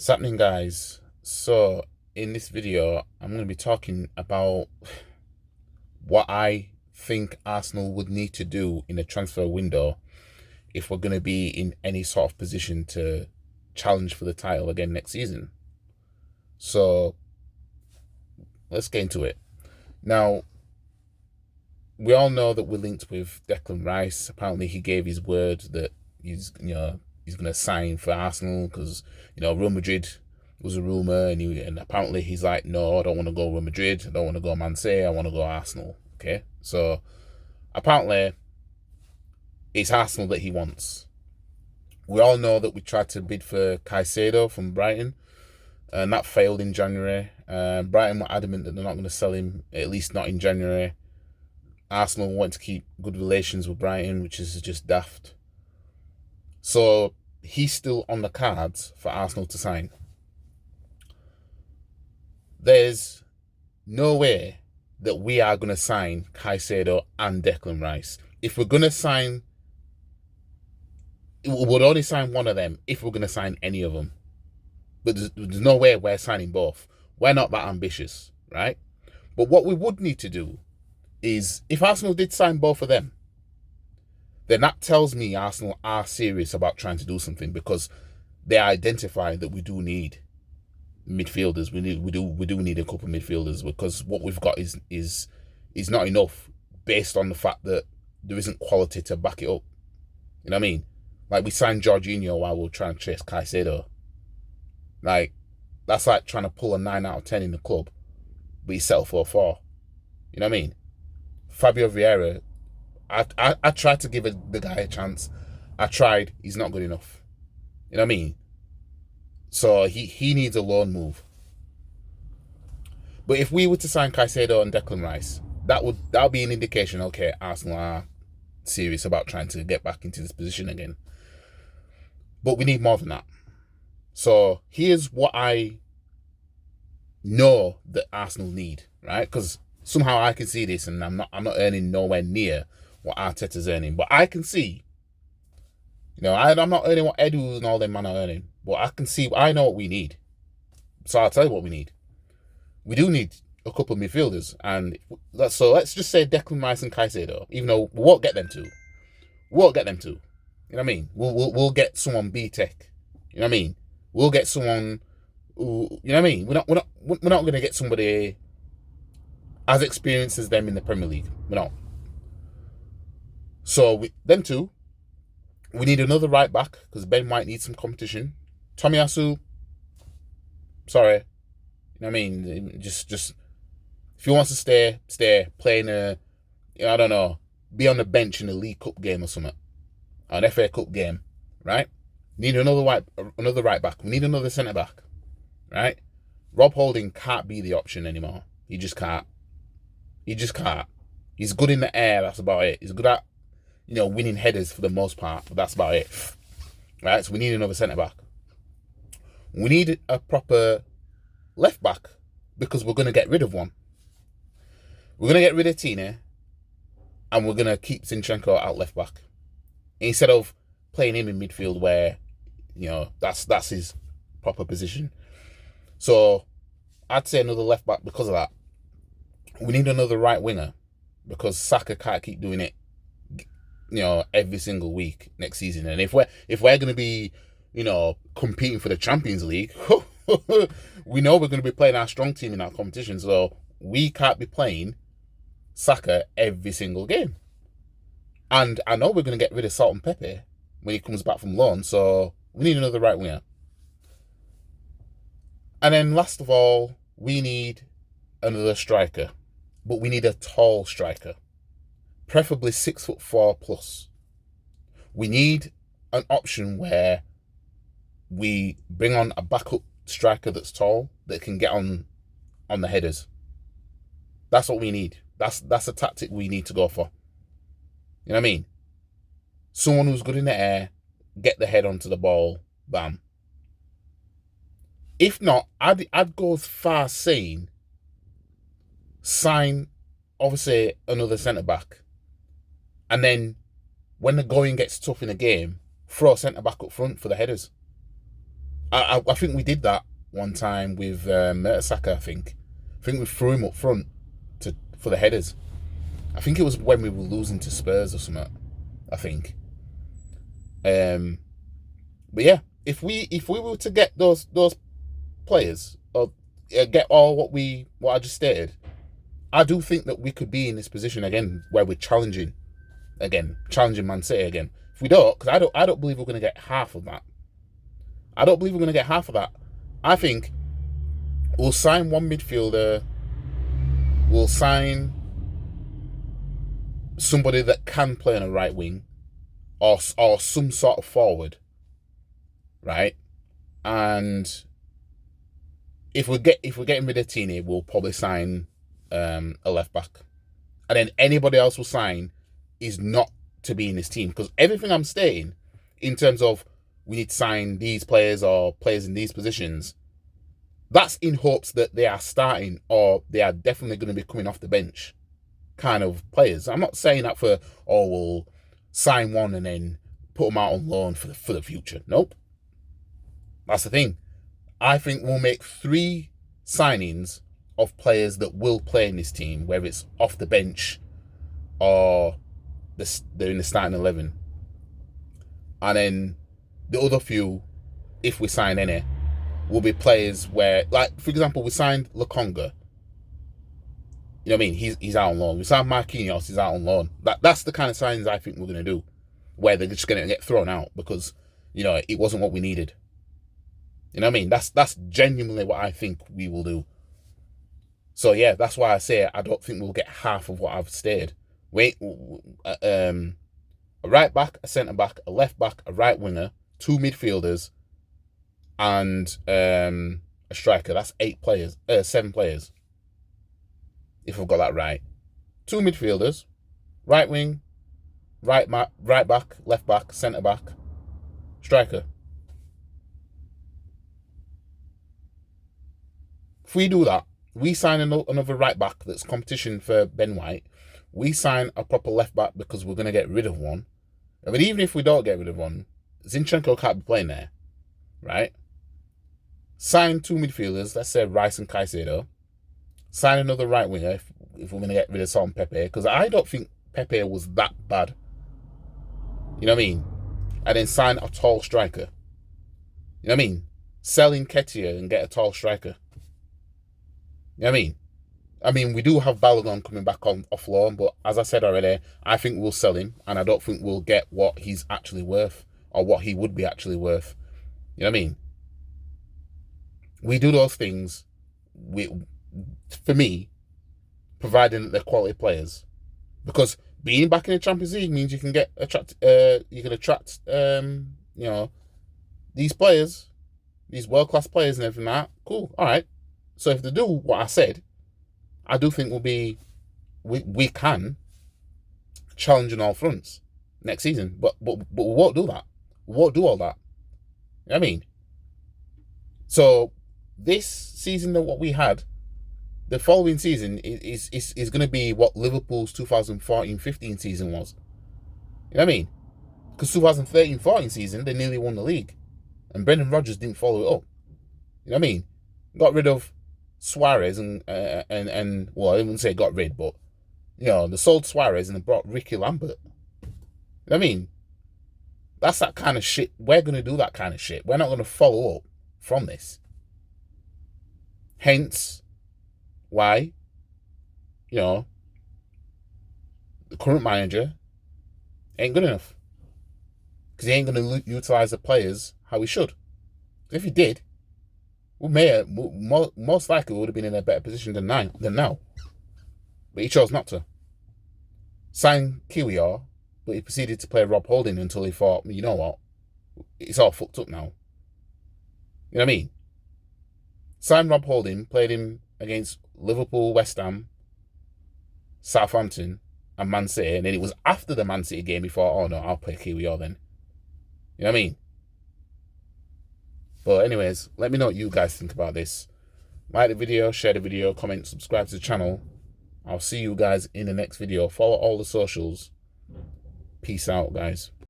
What's happening, guys? So, in this video, I'm going to be talking about what I think Arsenal would need to do in a transfer window if we're going to be in any sort of position to challenge for the title again next season. So, let's get into it. Now, we all know that we're linked with Declan Rice. Apparently, he gave his word that he's going to sign for Arsenal because Real Madrid was a rumor, and apparently he's like, no, I don't want to go Real Madrid, I don't want to go Man City, I want to go Arsenal. Okay, so apparently it's Arsenal that he wants. We all know that we tried to bid for Caicedo from Brighton, and that failed in January. Brighton were adamant that they're not going to sell him, at least not in January. Arsenal want to keep good relations with Brighton, which is just daft. So he's still on the cards for Arsenal to sign. There's no way that we are going to sign Caicedo and Declan Rice. If we're going to sign, we would only sign one of them if we're going to sign any of them. But there's no way we're signing both. We're not that ambitious, right? But what we would need to do is, if Arsenal did sign both of them, then that tells me Arsenal are serious about trying to do something, because they identify that we do need midfielders. We do need a couple of midfielders, because what we've got is not enough, based on the fact that there isn't quality to back it up. You know what I mean? Like, we signed Jorginho while we were trying to chase Caicedo. Like, that's like trying to pull a 9 out of 10 in the club, but you settle for a 4. You know what I mean? Fabio Vieira, I tried to give the guy a chance. I tried. He's not good enough. You know what I mean? So he needs a loan move. But if we were to sign Caicedo and Declan Rice, that would be an indication, okay, Arsenal are serious about trying to get back into this position again. But we need more than that. So here's what I know that Arsenal need, right? Because somehow I can see this, and I'm not earning nowhere near what Arteta's earning, but I can see, I'm not earning what Edu and all them man are earning, but I know what we need. So I'll tell you what we need. We do need a couple of midfielders, and let's just say Declan Rice and Caicedo, even though we won't get them two. You know what I mean? We'll get someone B-Tech. You know what I mean? We'll get someone who, you know what I mean? We're not going to get somebody as experienced as them in the Premier League. We're not. So them two, we need another right back, because Ben White needs some competition. Tomiyasu, sorry, you know what I mean? Just if he wants to stay playing I don't know, be on the bench in a League Cup game or something, an FA Cup game, right? Need another right back. We need another centre back, right? Rob Holding can't be the option anymore. He just can't. He's good in the air. That's about it. He's good at winning headers for the most part, but that's about it. Right? So we need another centre back. We need a proper left back, because we're going to get rid of one. We're going to get rid of Tine, and we're going to keep Zinchenko out left back, instead of playing him in midfield, where that's his proper position. So I'd say another left back because of that. We need another right winger, because Saka can't keep doing it every single week next season. And if we're going to be competing for the Champions League, we know we're going to be playing our strong team in our competition, so we can't be playing Saka every single game. And I know we're going to get rid of Salt and Pepe when he comes back from loan, so we need another right winger. And then last of all, we need another striker, but we need a tall striker, preferably 6'4" plus. We need an option where we bring on a backup striker that's tall, that can get on the headers. That's what we need. That's a tactic we need to go for. You know what I mean? Someone who's good in the air, get the head onto the ball, bam. If not, I'd go as far as saying sign, obviously, another centre back, and then when the going gets tough in a game, throw a centre back up front for the headers. I think we did that one time with Mertesacker. I think we threw him up front for the headers. I think it was when we were losing to Spurs or something. I think. But yeah, if we were to get those players or get all what I just stated, I do think that we could be in this position again where we're challenging Man City again. If we don't, because I don't believe we're going to get half of that. I don't believe we're going to get half of that. I think we'll sign one midfielder. We'll sign somebody that can play on a right wing, or some sort of forward, right? And if we're getting rid of Tini, we'll probably sign a left back, and then anybody else we'll sign is not to be in this team, because everything I'm stating in terms of we need to sign these players or players in these positions, that's in hopes that they are starting or they are definitely going to be coming off the bench kind of players. I'm not saying that for, oh, we'll sign one and then put them out on loan for the future. Nope. That's the thing. I think we'll make 3 signings of players that will play in this team, whether it's off the bench or they're in the starting 11. And then the other few, if we sign any, will be players where, like, for example, we signed Lokonga. You know what I mean? He's out on loan. We signed Marquinhos, he's out on loan. That's the kind of signings I think we're going to do, where they're just going to get thrown out because, you know, it wasn't what we needed. You know what I mean? That's genuinely what I think we will do. So yeah, that's why I say I don't think we'll get half of what I've stated. A right back, a centre back, a left back, a right winger, 2 midfielders, and a striker. That's 7 players. If I've got that right. 2 midfielders, right wing, right back, left back, centre back, striker. If we do that, we sign another right back that's competition for Ben White. We sign a proper left back because we're going to get rid of one. But even if we don't get rid of one, Zinchenko can't be playing there, right? Sign 2 midfielders, let's say Rice and Caicedo. Sign another right winger if we're going to get rid of Salt and Pepe, because I don't think Pepe was that bad. You know what I mean? And then sign a tall striker. You know what I mean? Sell Nketiah and get a tall striker. You know what I mean? I mean, we do have Balogun coming back off loan, but as I said already, I think we'll sell him, and I don't think we'll get what he's actually worth, or what he would be actually worth. You know what I mean? We do those things, for me, providing that they're quality players, because being back in the Champions League means you can attract you know, these players, these world-class players and everything like that. Cool, all right. So if they do what I said, I do think we can challenge on all fronts next season. But we won't do that. We won't do all that. You know what I mean? So this season that what we had, the following season is going to be what Liverpool's 2014-15 season was. You know what I mean? Because 2013-14 season, they nearly won the league. And Brendan Rodgers didn't follow it up. You know what I mean? Got rid of Suarez and well, I wouldn't say got rid, but, you know, they sold Suarez and they brought Ricky Lambert. You know what I mean? That's that kind of shit. We're going to do that kind of shit. We're not going to follow up from this. Hence why, you know, the current manager ain't good enough. Because he ain't going to utilise the players how he should. If he did, most likely would have been in a better position than now. But he chose not to. Sign Kiwior, but he proceeded to play Rob Holding until he thought, you know what, it's all fucked up now. You know what I mean? Signed Rob Holding, played him against Liverpool, West Ham, Southampton, and Man City, and then it was after the Man City game he thought, oh no, I'll play Kiwior then. You know what I mean? But anyways, let me know what you guys think about this. Like the video, share the video, comment, subscribe to the channel. I'll see you guys in the next video. Follow all the socials. Peace out, guys.